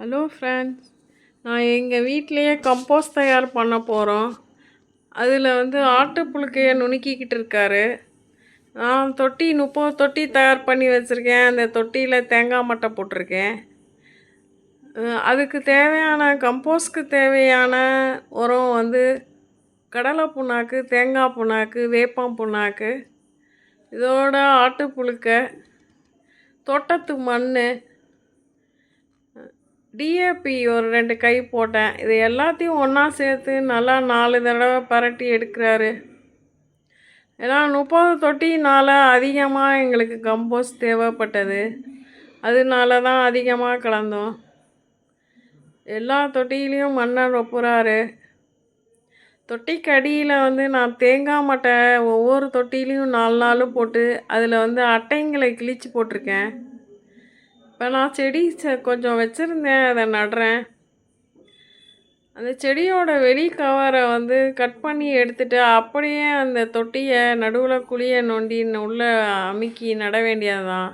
Hello friends, நான் எங்கள் வீட்டிலையே கம்போஸ்ட் தயார் பண்ண போகிறோம். அதில் ஆட்டுப்புழுக்கையை நுணுக்கிக்கிட்டு இருக்காரு. நான் 30 தொட்டி தயார் பண்ணி வச்சுருக்கேன். அந்த தொட்டியில் தேங்காய் மட்டை போட்டிருக்கேன். அதுக்கு தேவையான கம்போஸ்ட்க்கு தேவையான உரம் கடலை புண்ணாக்கு, தேங்காய் புண்ணாக்கு, வேப்பம் புண்ணாக்கு, இதோட ஆட்டுப்புழுக்கை, தோட்டத்து மண், டிஏபி ஒரு 2 கை போட்டேன். இது எல்லாத்தையும் ஒன்றா சேர்த்து நல்லா 4 தடவை பரட்டி எடுக்கிறாரு. ஏன்னா 30 தொட்டினால் அதிகமாக எங்களுக்கு கம்போஸ்ட் தேவைப்பட்டது. அதனால தான் அதிகமாக கலந்தோம். எல்லா தொட்டியிலையும் மண்ணை ரொப்புறாரு. தொட்டிக்கு அடியில் நான் தேங்காய் மட்டை ஒவ்வொரு தொட்டிலையும் 4 போட்டு அதில் அட்டைங்களை கிழிச்சு போட்டிருக்கேன். இப்போ நான் செடி கொஞ்சம் வச்சுருந்தேன், அதை நடுறேன். அந்த செடியோட வெளி கவரை கட் பண்ணி எடுத்துட்டு அப்படியே அந்த தொட்டியை நடுவில் குழியை நோண்டி உள்ளே அமுக்கி நட வேண்டியதுதான்.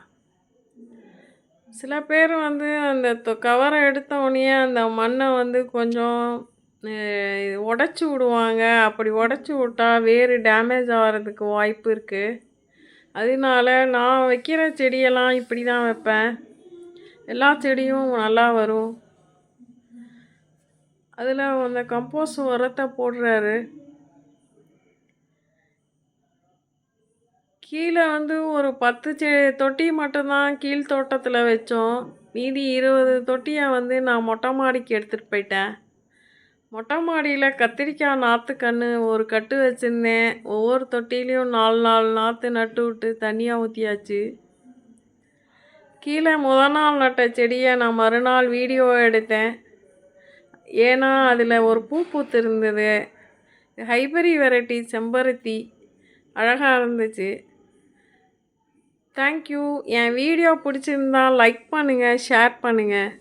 சில பேர் அந்த கவரை எடுத்த உடனே அந்த மண்ணை கொஞ்சம் உடச்சி விடுவாங்க. அப்படி உடச்சி விட்டா வேறு டேமேஜ் ஆகிறதுக்கு வாய்ப்பு இருக்குது. அதனால நான் வைக்கிற செடியெல்லாம் இப்படி தான் வைப்பேன். எல்லா செடியும் நல்லா வரும். அதில் அந்த கம்போஸ்ட் உரத்தை போடுறாரு. கீழே ஒரு 10 தொட்டி மட்டும்தான் கீழ் தோட்டத்தில் வச்சோம். மீதி 20 தொட்டியை நான் மொட்டை மாடிக்கு எடுத்துகிட்டு போயிட்டேன். மொட்டை மாடியில் கத்திரிக்காய் நாற்றுக்கன்று ஒரு கட்டு வச்சுருந்தேன். ஒவ்வொரு தொட்டிலையும் 4 நாற்று நட்டு விட்டு தண்ணியாக ஊற்றியாச்சு. கீழே முதல் நாள் நட்ட செடியை நான் மறுநாள் வீடியோ எடுத்தேன். ஏன்னா அதில் ஒரு பூ பூத்து இருந்தது. ஹைபரி வெரைட்டி செம்பருத்தி அழகாக இருந்துச்சு. தேங்க்யூ. என் வீடியோ பிடிச்சிருந்தா லைக் பண்ணுங்கள், ஷேர் பண்ணுங்கள்.